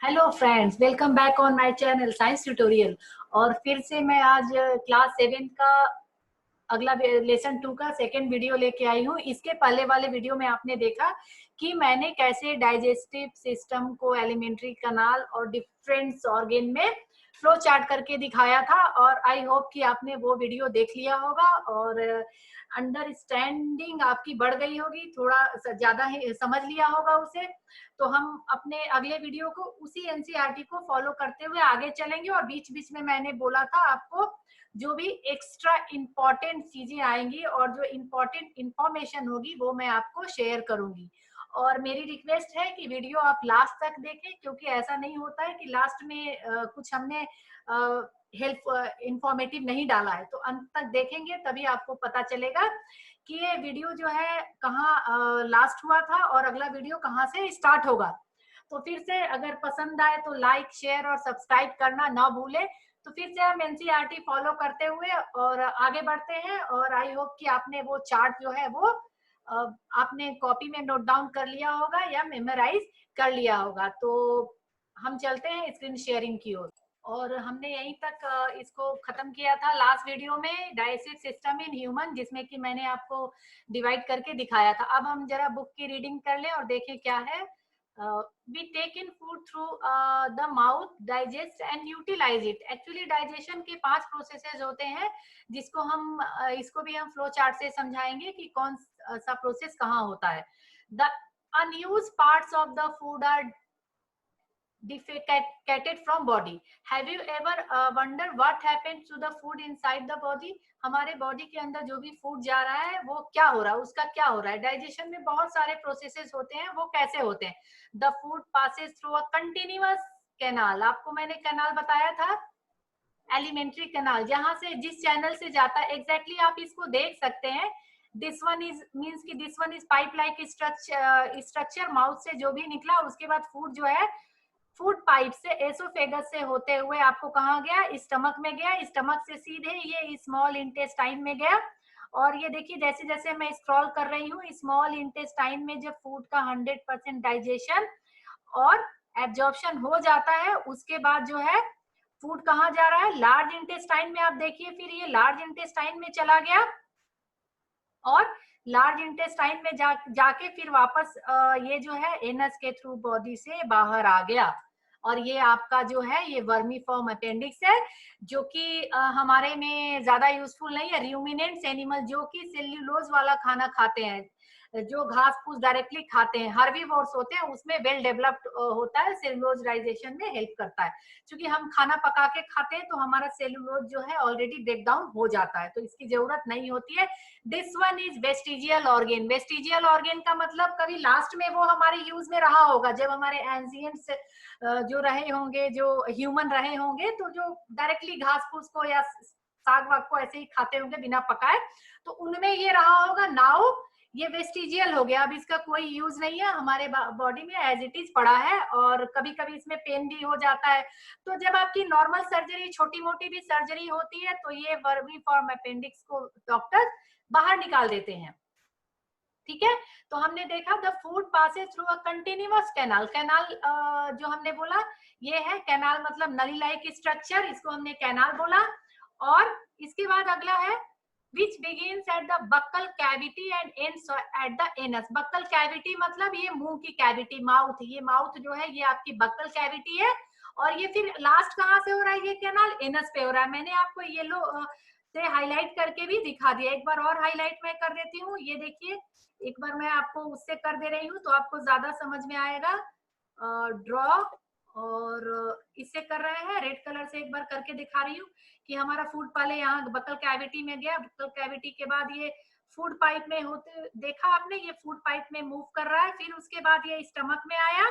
Hello friends, welcome back on my channel science tutorial. और फिर से मैं आज क्लास 7 का अगला लेसन 2 का सेकेंड वीडियो लेके आई हूँ। इसके पहले वाले वीडियो में आपने देखा कि मैंने कैसे डाइजेस्टिव सिस्टम को एलिमेंट्री कनाल और डिफरेंट ऑर्गन में फ्लो चार्ट करके दिखाया था। और आई होप कि आपने वो वीडियो देख लिया होगा और अंडरस्टैंडिंग आपकी बढ़ गई होगी, थोड़ा ज्यादा ही समझ लिया होगा उसे। तो हम अपने अगले वीडियो को उसी एनसीईआरटी को फॉलो करते हुए आगे चलेंगे। और बीच बीच में मैंने बोला था आपको जो भी एक्स्ट्रा इंपॉर्टेंट चीजें आएंगी और जो इंपॉर्टेंट इंफॉर्मेशन होगी वो मैं आपको शेयर करूंगी। और मेरी रिक्वेस्ट है कि वीडियो आप लास्ट तक देखें, क्योंकि ऐसा नहीं होता है कि लास्ट में कुछ हमने हेल्प इंफॉर्मेटिव नहीं डाला है। तो अंत तक देखेंगे तभी आपको पता चलेगा कि ये वीडियो जो है कहाँ लास्ट हुआ था और अगला वीडियो कहाँ से स्टार्ट होगा। तो फिर से अगर पसंद आए तो लाइक, शेयर और सब्सक्राइब करना ना भूलें। तो फिर से हम एनसीईआरटी फॉलो करते हुए और आगे बढ़ते हैं। और आई होप कि आपने वो चार्ट जो है वो आपने कॉपी में नोट डाउन कर लिया होगा या मेमोराइज कर लिया होगा। तो हम चलते हैं स्क्रीन शेयरिंग की ओर। और हमने यहीं तक इसको खत्म किया था लास्ट वीडियो में, डाइजेस्टिव सिस्टम इन ह्यूमन, जिसमें कि मैंने आपको डिवाइड करके दिखाया था। अब हम जरा बुक की रीडिंग कर लें और देखें क्या है। we take in food through the mouth, digest and utilize it। Actually digestion के 5 प्रोसेसेस होते हैं, जिसको हम इसको भी हम फ्लो चार्ट से समझाएंगे कि कौन सा प्रोसेस कहाँ होता है। the unused parts of the food are defecated from body। have you ever wondered what happens to the food inside the body। हमारे बॉडी के अंदर जो भी फूड जा रहा है वो क्या हो रहा है, उसका क्या हो रहा है। डाइजेशन में बहुत सारे प्रोसेसेस होते हैं, वो कैसे होते हैं। The food passes through a continuous canal. आपको मैंने कैनाल बताया था, एलिमेंट्री कैनाल, जहां से जिस चैनल से जाता है। एग्जैक्टली आप इसको देख सकते हैं। दिस वन इज मींस कि this one is pipe like structure. Mouth से जो भी निकला उसके बाद फूड जो है फूड पाइप से एसोफेगस से होते हुए आपको कहाँ गया, स्टमक में गया। स्टमक से सीधे ये स्मॉल इंटेस्टाइन में गया। और ये देखिए जैसे जैसे मैं स्क्रॉल कर रही हूँ, स्मॉल इंटेस्टाइन में जब फूड का 100% डाइजेशन और एब्जॉर्प्शन हो जाता है, उसके बाद जो है फूड कहाँ जा रहा है, लार्ज इंटेस्टाइन में। आप देखिए फिर ये लार्ज इंटेस्टाइन में चला गया और लार्ज इंटेस्टाइन में जाके फिर वापस ये जो है एनस के थ्रू बॉडी से बाहर आ गया। और ये आपका जो है ये वर्मीफॉर्म अपेंडिक्स है, जो कि हमारे में ज्यादा यूजफुल नहीं है। र्यूमिनेंट्स एनिमल जो कि सेल्यूलोज वाला खाना खाते हैं, जो घास फूस डायरेक्टली खाते हैं, हर्बीवोर्स होते हैं, उसमें वेल डेवलप्ड होता है, सेल्यूलोज डाइजेशन में हेल्प करता है। क्योंकि हम खाना पका के खाते हैं तो हमारा सेल्यूलोज जो है ऑलरेडी ब्रेक डाउन हो जाता है, तो इसकी जरूरत नहीं होती है। This one is vestigial organ. Vestigial organ का मतलब कभी लास्ट में वो हमारे यूज में रहा होगा, जब हमारे एंशिएंट्स जो रहे होंगे, जो ह्यूमन रहे होंगे, तो जो डायरेक्टली घास फूस को या साग वाग को ऐसे ही खाते होंगे बिना पकाए, तो उनमें ये रहा होगा। नाउ ये वेस्टिजियल हो गया, अब इसका कोई यूज नहीं है हमारे बॉडी में, एज इट इज पड़ा है। और कभी कभी इसमें पेन भी हो जाता है। तो जब आपकी नॉर्मल सर्जरी, छोटी मोटी भी सर्जरी होती है, तो ये वर्मीफॉर्म अपेंडिक्स को डॉक्टर बाहर निकाल देते हैं। ठीक है, तो हमने देखा the food passes through a continuous canal. Canal जो हमने बोला ये है कैनाल, मतलब नली लाइक स्ट्रक्चर, इसको हमने कैनाल बोला। और इसके बाद अगला है which begins at the buccal cavity and ends at the anus। buccal cavity मतलब ये मुंह की कैविटी, माउथ। ये माउथ जो है ये आपकी बक्कल कैविटी है। और ये फिर लास्ट कहाँ से हो रहा है ये कैनाल, एनस पे हो रहा है। मैंने आपको येलो से हाईलाइट करके भी दिखा दिया, एक बार और हाईलाइट मैं कर देती हूँ। ये देखिए एक बार मैं आपको उससे कर दे रही हूँ तो आपको ज्यादा समझ में आएगा। ड्रॉ और इससे कर रहे हैं, रेड कलर से एक बार करके दिखा रही हूँ कि हमारा फूड पहले यहाँ बक्कल कैविटी में गया, बक्कल कैविटी के बाद ये फूड पाइप में होते देखा आपने, ये फूड पाइप में मूव कर रहा है। फिर उसके बाद ये स्टमक में आया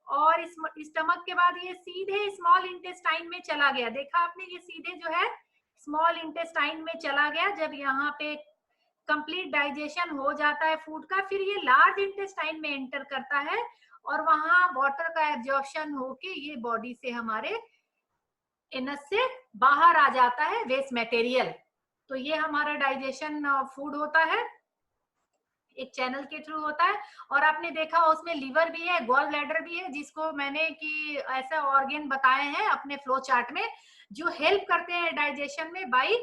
और इस स्टमक के बाद ये सीधे स्मॉल इंटेस्टाइन में चला गया। देखा आपने, ये सीधे जो है स्मॉल इंटेस्टाइन में चला गया। जब यहाँ पे कंप्लीट डाइजेशन हो जाता है फूड का, फिर ये लार्ज इंटेस्टाइन में एंटर करता है और वहां वाटर का एब्जॉर्प्शन होके ये बॉडी से हमारे एनस से बाहर आ जाता है वेस्ट मटेरियल। तो ये हमारा डाइजेशन फूड होता है। एक चैनल के थ्रू होता है। और आपने देखा उसमें लीवर भी है, गॉल ब्लैडर भी है, जिसको मैंने कि ऐसा ऑर्गन बताए हैं अपने फ्लो चार्ट में जो हेल्प करते हैं डाइजेशन में बाय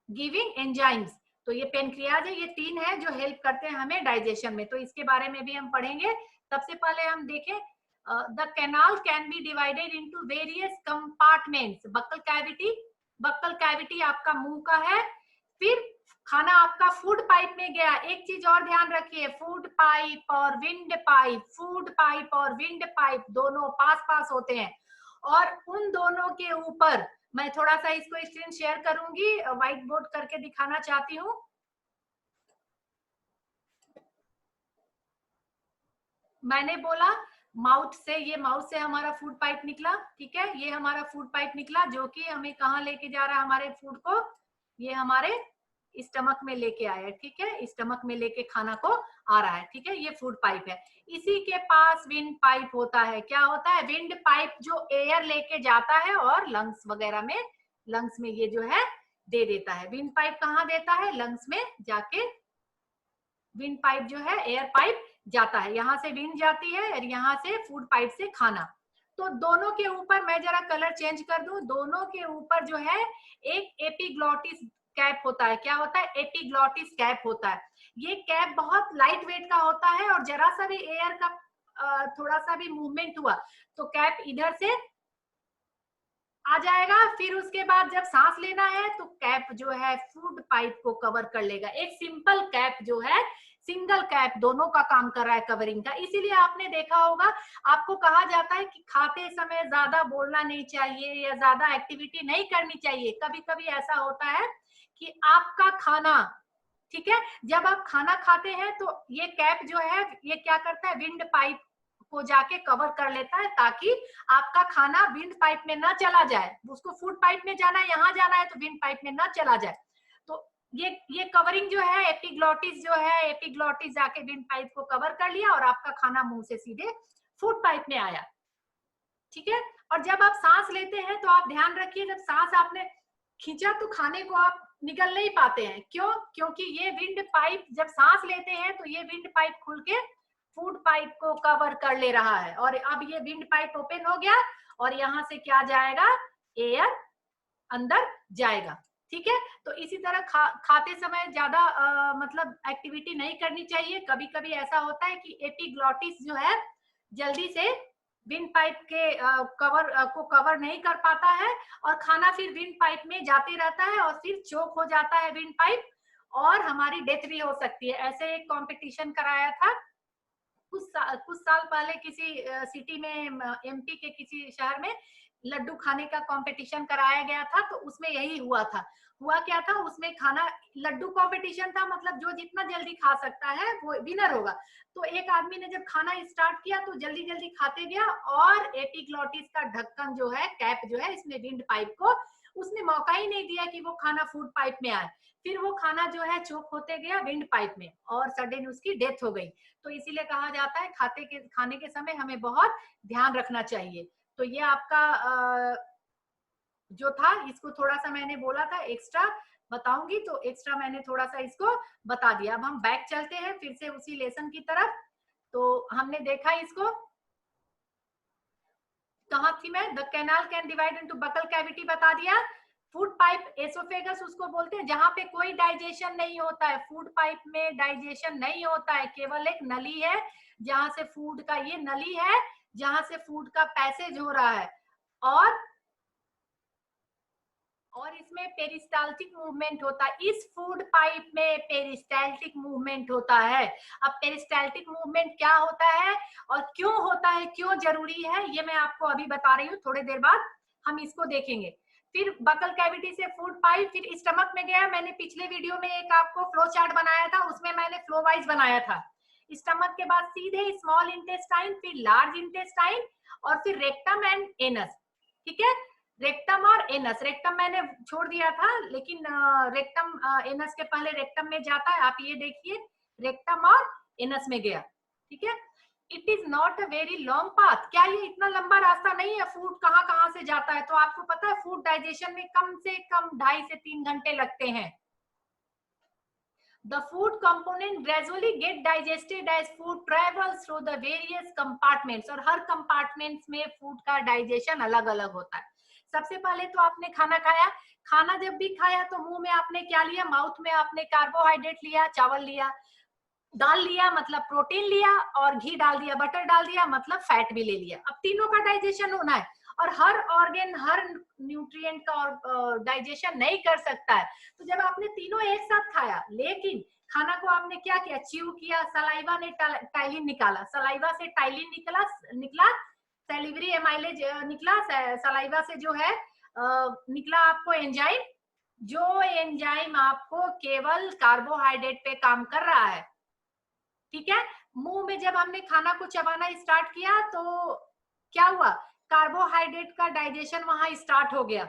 गिविंग एंजाइम्स। तो ये पेनक्रियाज है, ये 3 है जो हेल्प करते हैं हमें डाइजेशन में। तो इसके बारे में भी हम पढ़ेंगे। सबसे पहले हम देखें the canal can be divided into various compartments. Buccal cavity आपका मुंह का है। फिर खाना आपका फूड पाइप में गया। एक चीज और ध्यान रखिए, फूड पाइप और विंड पाइप, फूड पाइप और विंड पाइप दोनों पास पास होते हैं। और उन दोनों के ऊपर मैं थोड़ा सा इसको स्क्रीन शेयर करूंगी, व्हाइट बोर्ड करके दिखाना चाहती हूँ। मैंने बोला माउथ से, ये माउथ से हमारा फूड पाइप निकला, ठीक है, ये हमारा फूड पाइप निकला जो कि हमें कहाँ लेके जा रहा है हमारे फूड को, ये हमारे स्टमक में लेके आया, ठीक है, स्टमक में लेके खाना को आ रहा है, ठीक है, ये फूड पाइप है। इसी के पास विंड पाइप होता है। क्या होता है? विंड पाइप जो एयर लेके जाता है और लंग्स वगैरह में, लंग्स में ये जो है दे देता है। विंड पाइप कहाँ देता है? लंग्स में जाके विंड पाइप जो है एयर पाइप जाता है, यहाँ से विंड जाती है और यहाँ से फूड पाइप से खाना। तो दोनों के ऊपर मैं जरा कलर चेंज कर दूं, दोनों के ऊपर जो है एक एपिग्लॉटिस कैप होता है। क्या होता है? एपिग्लॉटिस कैप होता है। ये कैप बहुत लाइट वेट का होता है और जरा सा भी एयर का थोड़ा सा भी मूवमेंट हुआ तो कैप इधर से आ जाएगा। फिर उसके बाद जब सांस लेना है तो कैप जो है फूड पाइप को कवर कर लेगा। एक सिंपल कैप जो है, सिंगल कैप दोनों का काम कर रहा है कवरिंग का। इसीलिए आपने देखा होगा आपको कहा जाता है कि खाते समय ज्यादा बोलना नहीं चाहिए या ज्यादा एक्टिविटी नहीं करनी चाहिए। कभी कभी ऐसा होता है कि आपका खाना, ठीक है, जब आप खाना खाते हैं तो ये कैप जो है ये क्या करता है? विंड पाइप को जाके कवर कर लेता है ताकि आपका खाना विंड पाइप में ना चला जाए। उसको फूड पाइप में जाना है, यहाँ जाना है तो विंड पाइप में ना चला जाए। तो ये कवरिंग जो है एपिग्लॉटिस जो है, एपिग्लॉटिस जाके विंड पाइप को कवर कर लिया और आपका खाना मुंह से सीधे फूड पाइप में आया, ठीक है। और जब आप सांस लेते हैं तो आप ध्यान रखिए, जब सांस आपने खींचा तो खाने को आप निकल नहीं पाते हैं। क्यों? क्योंकि ये विंड पाइप जब सांस लेते हैं तो ये विंड पाइप खुल के फूड पाइप को कवर कर ले रहा है। और अब ये विंड पाइप ओपन हो गया और यहाँ से क्या जाएगा? एयर अंदर जाएगा, ठीक है। तो इसी तरह खाते समय ज्यादा मतलब एक्टिविटी नहीं करनी चाहिए। कभी कभी ऐसा होता है कि एपिग्लॉटिस जो है जल्दी से विंड पाइप के को कवर नहीं कर पाता है और खाना फिर विंड पाइप में जाते रहता है और फिर चोक हो जाता है विंड पाइप और हमारी डेथ भी हो सकती है। ऐसे एक कंपटीशन कराया था कुछ साल पहले किसी सिटी में, एमपी के किसी शहर में लड्डू खाने का कंपटीशन कराया गया था। तो उसमें यही हुआ था। हुआ क्या था? उसमें खाना लड्डू कंपटीशन था, मतलब जो जितना जल्दी खा सकता है वो विनर होगा। तो एक आदमी ने जब खाना स्टार्ट किया तो जल्दी जल्दी खाते गया और एपिग्लॉटिस का ढक्कन जो है, कैप जो है, इसमें विंड पाइप को उसने मौका ही नहीं दिया कि वो खाना फूड पाइप में आए। फिर वो खाना जो है चोक होते गया विंड पाइप में और सडन उसकी डेथ हो गई। तो इसीलिए कहा जाता है खाने के समय हमें बहुत ध्यान रखना चाहिए। तो ये आपका जो था, इसको थोड़ा सा मैंने बोला था एक्स्ट्रा बताऊंगी तो एक्स्ट्रा मैंने थोड़ा सा इसको बता दिया। अब हम बैक चलते हैं फिर से उसी लेसन की तरफ। तो हमने देखा इसको, कहाँ थी मैं? The canal can divide into buccal cavity बता दिया। फूड पाइप एसोफेगस उसको बोलते हैं जहां पे कोई डाइजेशन नहीं होता है। फूड पाइप में डाइजेशन नहीं होता है, केवल एक नली है जहां से फूड का, ये नली है जहां से फूड का पैसेज हो रहा है। और इसमें पेरिस्टाल्टिक मूवमेंट होता है। इस फूड पाइप में पेरिस्टाल्टिक मूवमेंट होता है। अब पेरिस्टाल्टिक मूवमेंट क्या होता है और क्यों होता है, क्यों जरूरी है, ये मैं आपको अभी बता रही हूँ। थोड़ी देर बाद हम इसको देखेंगे। फिर बकल कैविटी से फूड पाइप फिर स्टमक में गया। मैंने पिछले वीडियो में एक आपको फ्लो चार्ट बनाया था, उसमें मैंने फ्लो वाइज बनाया था। स्टमक के बाद सीधे स्मॉल इंटेस्टाइन, फिर लार्ज इंटेस्टाइन और फिर रेक्टम एंड एनस, ठीक है। रेक्टम और एनस, रेक्टम मैंने छोड़ दिया था लेकिन रेक्टम एनस के पहले रेक्टम में जाता है। आप ये देखिए रेक्टम और एनस में गया, ठीक है। It is not a very long path. क्या ये इतना लंबा रास्ता नहीं है? फूड कहाँ कहाँ से जाता है? तो आपको पता है फूड डाइजेशन में कम से कम 2.5 से 3 घंटे लगते हैं। The food component gradually get digested as food travels through the various compartments. और हर compartments में food का digestion अलग अलग होता है. सबसे पहले तो आपने खाना खाया, खाना जब भी खाया तो मुंह में आपने क्या लिया, माउथ में आपने कार्बोहाइड्रेट लिया, चावल लिया, दाल लिया मतलब प्रोटीन लिया, और घी डाल दिया, बटर डाल दिया मतलब फैट भी ले लिया. अब तीनों का डाइजेशन होना है, और हर ऑर्गन हर न्यूट्रिएंट का डाइजेशन नहीं कर सकता है. तो जब आपने तीनों एक साथ खाया, लेकिन खाना को आपने क्या किया, च्यू किया, सलाइवा ने टाइलिन निकाला, सलाइवा से टाइलिन निकला, सेलिवरी एमाइलेज निकला, सलाइवा से जो है निकला आपको एंजाइम, जो एंजाइम आपको केवल कार्बोहाइड्रेट पे काम कर रहा है. ठीक है, मुंह में जब हमने खाना को चबाना स्टार्ट किया तो क्या हुआ, कार्बोहाइड्रेट का डाइजेशन वहां स्टार्ट हो गया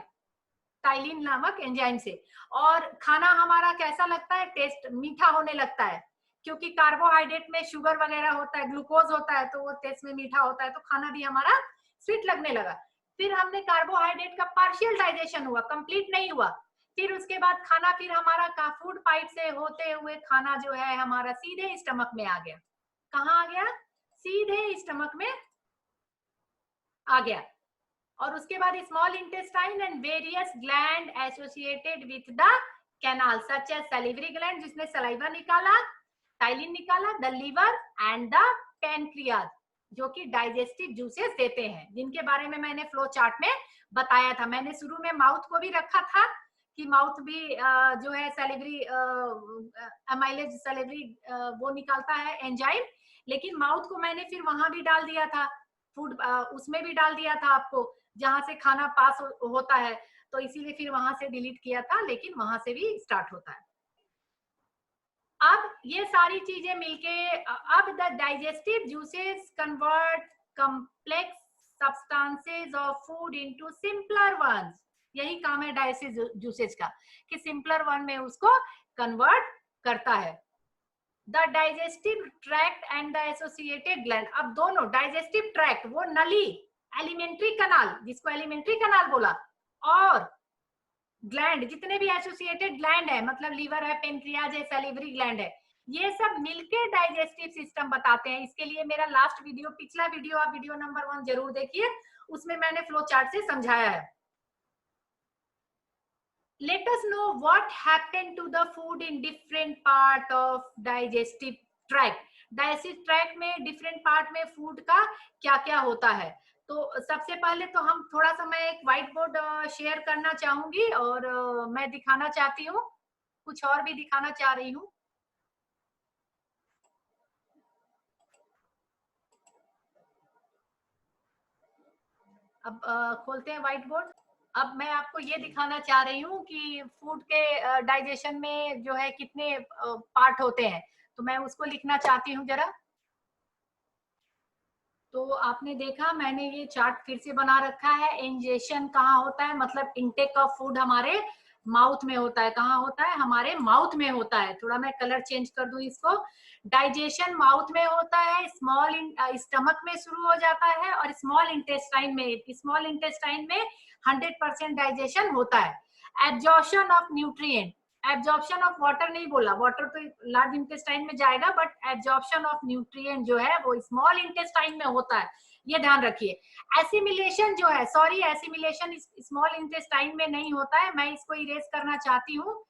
टाइलिन नामक एंजाइम से, और खाना हमारा कैसा लगता है, टेस्ट मीठा होने लगता है, क्योंकि कार्बोहाइड्रेट में शुगर वगैरह होता है, ग्लूकोज होता है, तो वो टेस्ट में मीठा होता है, तो खाना भी हमारा स्वीट लगने लगा. फिर हमने कार्बोहाइड्रेट का पार्शियल डाइजेशन हुआ, कंप्लीट नहीं हुआ. फिर उसके बाद खाना फिर हमारा फूड पाइप से होते हुए खाना जो है हमारा सीधे स्टमक में आ गया. कहाँ आ गया, सीधे स्टमक में आ गया. और उसके बाद small intestine and various gland associated with the canal such as salivary gland, जिसने सलाइवा निकाला, टाइलिन निकाला, the liver and the pancreas, जो कि डाइजेस्टिव जूसेस देते हैं, जिनके बारे में मैंने फ्लो चार्ट में बताया था. मैंने शुरू में माउथ को भी रखा था कि माउथ भी जो है सैलिवरी अमाइलेज सैलिवरी वो निकालता है एंजाइम, लेकिन माउथ को मैंने फिर वहां भी डाल दिया था, फूड उसमें भी डाल दिया था आपको, जहां से खाना पास होता है, तो इसीलिए फिर वहां से डिलीट किया था, लेकिन वहां से भी स्टार्ट होता है. अब ये सारी चीजें मिलके अब the digestive juices convert complex substances of food into simpler ones. यही काम है डाइजेस्टिव जूसेस का, कि सिंपलर वन में उसको कन्वर्ट करता है. The digestive tract and the associated gland, अब दोनों डाइजेस्टिव ट्रैक्ट वो नली एलिमेंट्री कनाल, जिसको एलिमेंट्री कनाल बोला, और ग्लैंड जितने भी एसोसिएटेड ग्लैंड है, मतलब लीवर है, पेनक्रियाज है, सैलिवरी ग्लैंड है, ये सब मिलके डाइजेस्टिव सिस्टम बताते हैं. इसके लिए मेरा लास्ट वीडियो, पिछला वीडियो, आप वीडियो नंबर 1 जरूर देखिए, उसमें मैंने फ्लो चार्ट से समझाया है. Let us know what happened to the food in different part of digestive tract. Digestive tract में डिफरेंट पार्ट में फूड का क्या क्या होता है. तो सबसे पहले तो हम थोड़ा सा, मैं एक व्हाइट बोर्ड शेयर करना चाहूंगी, और मैं दिखाना चाहती हूँ, कुछ और भी दिखाना चाह रही हूँ. अब खोलते हैं व्हाइट बोर्ड. अब मैं आपको ये दिखाना चाह रही हूँ कि फूड के डाइजेशन में जो है कितने पार्ट होते हैं, तो मैं उसको लिखना चाहती हूँ जरा. तो आपने देखा, मैंने ये चार्ट फिर से बना रखा है. इंजेशन कहाँ होता है, मतलब इनटेक ऑफ फूड हमारे माउथ में होता है. कहाँ होता है, हमारे माउथ में होता है. थोड़ा मैं कलर चेंज कर दूं इसको. डाइजेशन माउथ में होता है, स्मॉल स्टमक में शुरू हो जाता है, और स्मॉल इंटेस्टाइन में 100% डाइजेशन होता है. Absorption of nutrient, absorption of water नहीं बोला, वाटर तो लार्ज इंटेस्टाइन में जाएगा, बट एब्जॉर्प्शन ऑफ न्यूट्रिएंट जो है वो स्मॉल इंटेस्टाइन में होता है, ये ध्यान रखिए. एसिमिलेशन जो है, सॉरी, एसिमिलेशन स्मॉल इंटेस्टाइन में नहीं होता है, मैं इसको इरेज करना चाहती हूँ.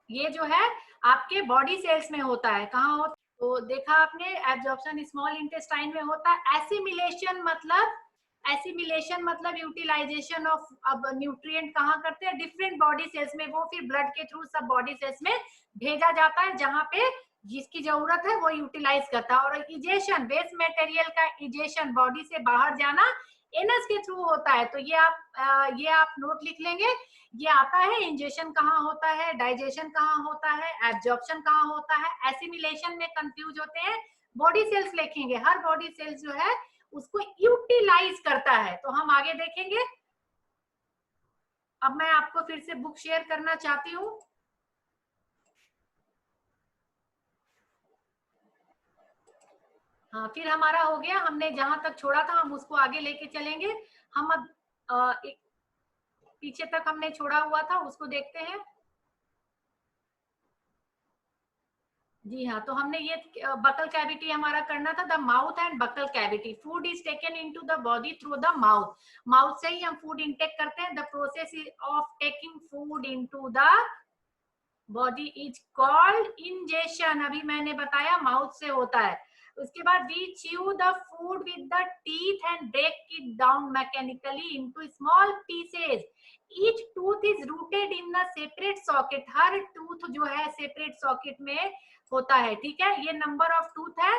ये जो है आपके बॉडी सेल्स में होता है. कहाँ होता है, तो देखा आपने, एब्जॉर्प्शन स्मॉल इंटेस्टाइन में होता है. एसिमिलेशन मतलब यूटिलाइजेशन ऑफ, अब न्यूट्रिएंट कहाँ करते हैं, डिफरेंट बॉडी सेल्स में, वो फिर ब्लड के थ्रू सब बॉडी सेल्स में भेजा जाता है, जहाँ पे जिसकी जरूरत है वो यूटिलाइज करता है. और इजेशन, वेस्ट मटेरियल का इजेशन, बॉडी से बाहर जाना, एनस के थ्रू होता है. तो ये आप नोट लिख लेंगे. ये आता है, इंजेशन कहाँ होता है, डाइजेशन कहाँ होता है, एब्जॉर्प्शन कहाँ होता है, एसिमिलेशन में कंफ्यूज होते हैं. बॉडी सेल्स लिखेंगे, हर बॉडी सेल्स जो है उसको यूटिलाइज करता है. तो हम आगे देखेंगे. अब मैं आपको फिर से बुक शेयर करना चाहती हूँ. हाँ, फिर हमारा हो गया, हमने जहां तक छोड़ा था हम उसको आगे लेके चलेंगे. हम अब पीछे तक हमने छोड़ा हुआ था उसको देखते हैं। जी हाँ, तो हमने ये बकल कैविटी हमारा करना था, the mouth and buccal cavity. Food is taken into the body through the mouth, mouth से ही हम फूड इंटेक करते हैं। The process of taking food into the body is called ingestion, अभी मैंने बताया माउथ से होता है। उसके बाद we chew the food with the teeth and break it down mechanically into small pieces. Each tooth is rooted in the separate socket, her tooth जो है सेपरेट सॉकेट में होता है, ठीक है। ये नंबर ऑफ टूथ है,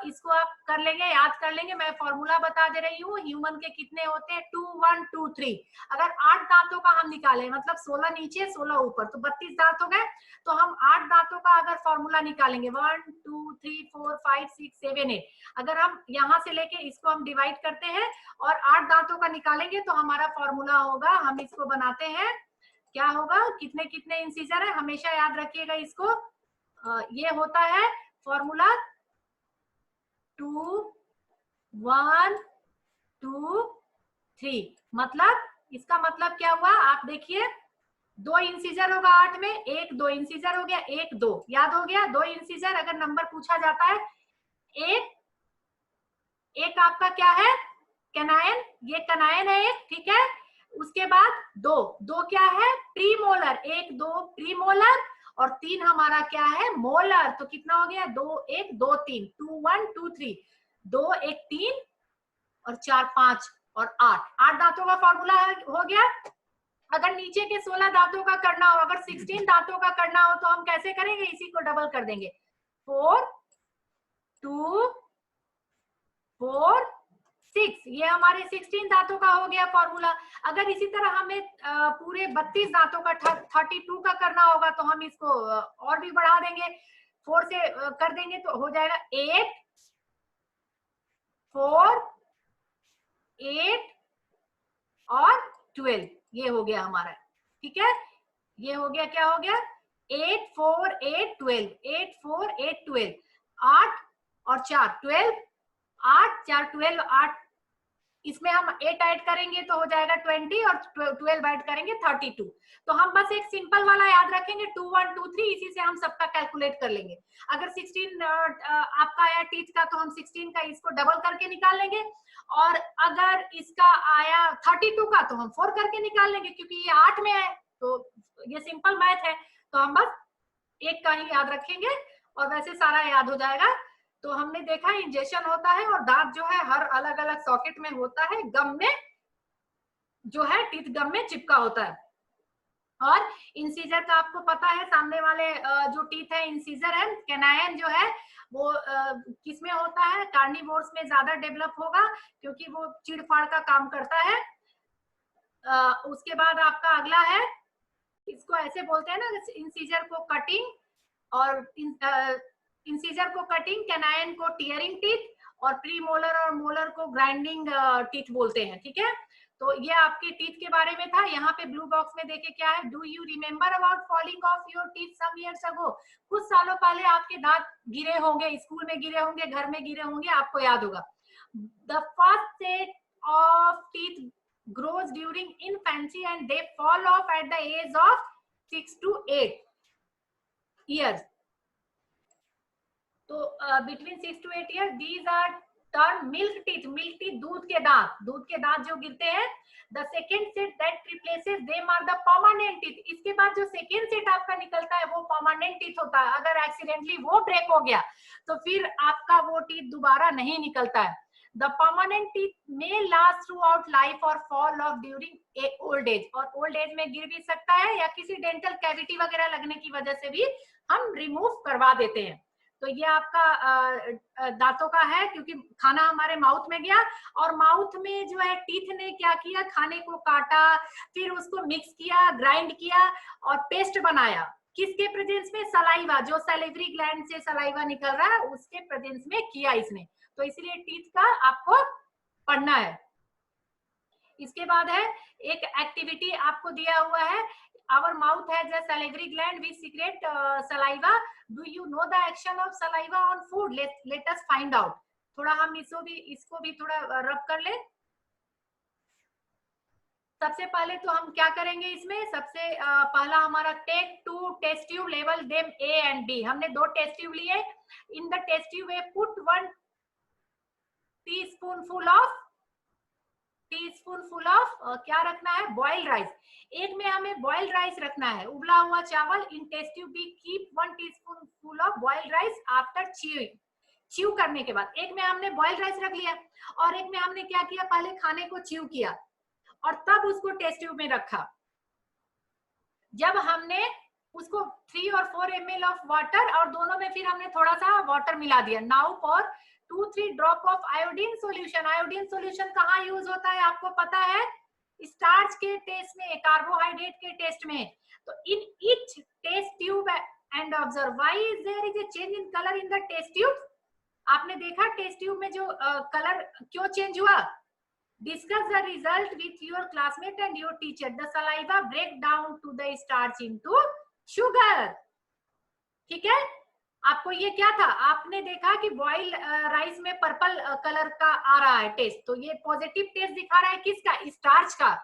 इसको आप कर लेंगे, याद कर लेंगे। मैं फॉर्मूला बता दे रही हूँ, ह्यूमन के कितने होते हैं, 2 1 2 3। अगर 8 दांतों का हम निकालें, मतलब 16 नीचे 16 ऊपर, तो 32 दांत हो गए। तो हम 8 दांतों का अगर फॉर्मूला निकालेंगे 1 2 3 4 5 6 7 8, अगर हम यहाँ से लेके इसको हम डिवाइड करते हैं और 8 दांतों का निकालेंगे तो हमारा फॉर्मूला होगा, हम इसको बनाते हैं, क्या होगा, कितने कितने इंसीजर है, हमेशा याद रखिएगा इसको। ये होता है फॉर्मूला 2 1 2 3। मतलब इसका मतलब क्या हुआ, आप देखिए, 2 इंसीजर होगा 8 में, 1 2 इंसीजर हो गया, 1 2 याद हो गया। 2 इंसीजर अगर नंबर पूछा जाता है, एक एक आपका क्या है, कैनायन, ये कैनायन है एक, ठीक है। उसके बाद 2 2 क्या है, प्रीमोलर, 1 2 प्रीमोलर, और 3 हमारा क्या है, मोलर। तो कितना हो गया, 2 1 2 3, 2 1 2 3, 2 1 3 और 4 5 और 8, 8 दांतों का फॉर्मूला हो गया। अगर नीचे के 16 दांतों का करना हो, अगर 16 दांतों का करना हो तो हम कैसे करेंगे, इसी को डबल कर देंगे, 4 2 4 6, ये हमारे 16 दांतों का हो गया फॉर्मूला। अगर इसी तरह हमें पूरे 32 दांतों का 32 का करना होगा तो हम इसको और भी बढ़ा देंगे, 4 से कर देंगे तो हो जाएगा 8 4 8 और 12, ये हो गया हमारा, ठीक है। ये हो गया, क्या हो गया, 8 4 8 12, 8 4 8 12, 8 और 4 12, 8 4 12, 8, इसमें हम 8 ऐड करेंगे तो हो जाएगा 20 और 12 ऐड करेंगे 32। तो हम बस एक सिंपल वाला याद रखेंगे 2 1 2 3, इसी से हम सबका कैलकुलेट कर लेंगे। अगर 16 आपका आया टीथ का तो हम 16 का इसको डबल करके निकाल लेंगे, और अगर इसका आया 32 का तो हम 4 करके निकाल लेंगे, क्योंकि ये 8 में है, तो ये सिंपल मैथ है। तो हम बस एक का ही याद रखेंगे और वैसे सारा याद हो जाएगा। तो हमने देखा इंजेक्शन होता है और दांत जो है हर अलग अलग सॉकेट में होता है, गम में जो है टीथ गम में चिपका होता है। और इंसीजर का आपको पता है, सामने वाले जो टीथ है इंसीजर है, कैनायन जो है वो किसमें होता है, कार्निवोर्स में ज्यादा डेवलप होगा क्योंकि वो चिड़फाड़ का काम करता है। उसके बाद आपका अगला है, इसको ऐसे बोलते हैं ना, इंसीजर को कटिंग, और इंसीजर को कटिंग, कैनायन को टीयरिंग टीथ, और प्रीमोलर और मोलर को ग्राइंडिंग टीथ बोलते हैं, ठीक है। तो ये आपके टीथ के बारे में था। यहाँ पे ब्लू बॉक्स में देखे क्या है, do you remember about falling of your teeth some years ago. कुछ सालों पहले आपके दांत गिरे होंगे, स्कूल में गिरे होंगे, घर में गिरे होंगे, आपको याद होगा। The first set of teeth grows during infancy and they fall off at the age of 6 to 8 years. तो between 6 to 8 years these are termed milk teeth. milk teeth दूध के दांत, दूध के दांत जो गिरते हैं। the second set that replaces them are the permanent teeth. इसके बाद जो second set आपका निकलता है वो permanent teeth होता है। अगर accidentally वो break हो गया तो फिर आपका वो teeth दोबारा नहीं निकलता है। The permanent teeth may last throughout life or fall off during a old age. और old age में गिर भी सकता है या किसी dental cavity वगैरह लगने की वजह से भी हम remove करवा देते हैं। तो ये आपका दांतों का है, क्योंकि खाना हमारे माउथ में गया और माउथ में जो है टीथ ने क्या किया, खाने को काटा, फिर उसको मिक्स किया, ग्राइंड किया और पेस्ट बनाया। किसके प्रेजेंस में, सलाइवा, जो सैलिवरी ग्लैंड से सलाइवा निकल रहा है उसके प्रेजेंस में किया इसने। तो इसलिए टीथ का आपको पढ़ना है। इसके बाद है एक एक्टिविटी आपको दिया हुआ है, our mouth has a salivary gland which secrete saliva. Do you know the action of saliva on food? Let us find out. थोड़ा हम इसको भी थोड़ा रब कर ले। सबसे पहले तो हम क्या करेंगे इसमें, सबसे पहला हमारा टेक 2 टेस्ट ट्यूब, लेवल देम ए एंड बी। हमने 2 टेस्ट ट्यूब लिए। इन द टेस्ट ट्यूब में पुट 1 टीस्पूनफुल ऑफ क्या रखना है, बॉइल्ड राइस। एक में हमें बॉइल्ड राइस रखना है, उबला हुआ चावल। In test tube B keep 1 teaspoonful of boiled rice after chew करने के बाद। एक में हमने बॉइल्ड राइस रख लिया और एक में हमने क्या किया, पहले खाने को च्यू किया और तब उसको टेस्ट ट्यूब में रखा। जब हमने उसको 3 और 4 ml ऑफ वाटर, और दोनों में फिर हमने थोड़ा सा वाटर मिला दिया। Now for 2-3 drop of iodine solution. Iodine solution कहाँ यूज होता है आपको पता है, स्टार्च के टेस्ट में, कार्बोहाइड्रेट के टेस्ट में। तो in each test tube and observe why is there is a change in colour in the test tube. आपने देखा टेस्ट ट्यूब में जो कलर क्यों चेंज हुआ। Discuss the result with your classmate and your teacher. The saliva break down to the starch into sugar. ठीक है, आपको ये क्या था, आपने देखा कि बॉइल राइस में पर्पल कलर का आ रहा है टेस्ट, तो ये पॉजिटिव टेस्ट दिखा रहा है किसका, स्टार्च का।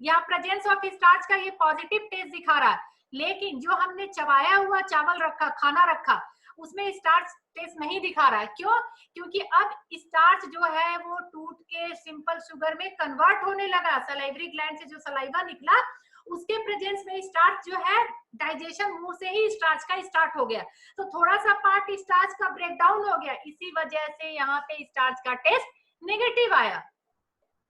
यहाँ प्रेजेंस ऑफ स्टार्च का ये पॉजिटिव टेस्ट दिखा रहा है। लेकिन जो हमने चबाया हुआ चावल रखा, खाना रखा, उसमें स्टार्च टेस्ट नहीं दिखा रहा है। क्यों, क्योंकि अब स्टार्च जो है वो टूट के सिंपल शुगर में कन्वर्ट होने लगा। सलाइवरी ग्लैंड से जो सलाइवा निकला उसके प्रेजेंस में स्टार्च जो है, डाइजेशन मुंह से ही स्टार्च का स्टार्ट हो गया, तो थोड़ा सा पार्ट स्टार्च का ब्रेक डाउन हो गया। इसी वजह से यहाँ पे स्टार्च का टेस्ट नेगेटिव आया।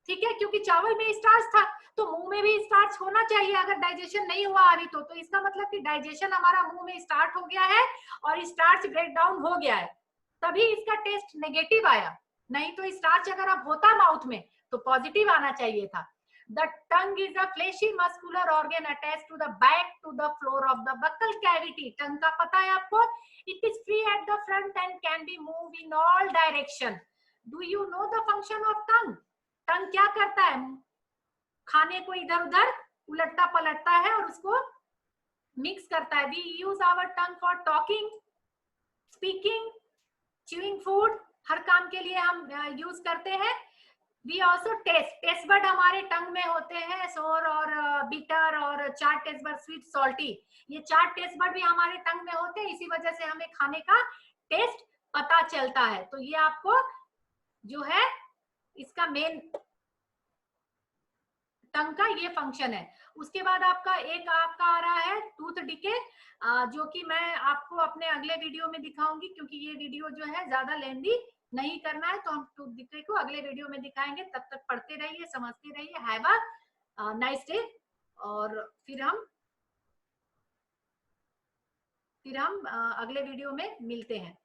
ठीक है, क्योंकि चावल में स्टार्च था तो मुंह में भी स्टार्च होना चाहिए अगर डाइजेशन नहीं हुआ अभी तो इसका मतलब कि डाइजेशन हमारा मुंह में स्टार्ट हो गया है और स्टार्च ब्रेक डाउन हो गया है, तभी इसका टेस्ट नेगेटिव आया। नहीं तो स्टार्च अगर अब होता माउथ में तो पॉजिटिव आना चाहिए था। The tongue is a fleshy muscular organ attached to the back to the floor of the buccal cavity. tongue का पता है आपको, it is free at the front and can be moved in all direction. Do you know the function of tongue? tongue क्या करता है, खाने को इधर उधर उलटता पलटता है और उसको मिक्स करता है। We use our tongue for talking, speaking, chewing food, हर काम के लिए हम यूज करते हैं। We also टेस्ट बर्ड हमारे टंग में होते हैं, सोर और बिटर और 4 टेस्ट बर्ड, स्वीट, सॉल्टी। ये 4 टेस्ट बर्ड भी हमारे टंग में होते हैं, इसी वजह से हमें खाने का टेस्ट पता चलता है। तो ये आपको जो है इसका मेन टंग का ये फंक्शन है। उसके बाद आपका आ रहा है टूथ डिके, जो कि मैं आपको अपने अगले वीडियो में दिखाऊंगी, क्योंकि ये वीडियो जो है ज्यादा लेंदी नहीं करना है, तो हम टूथ डिके को अगले वीडियो में दिखाएंगे। तब तक पढ़ते रहिए, समझते रहिए। Have a nice day. और फिर हम अगले वीडियो में मिलते हैं।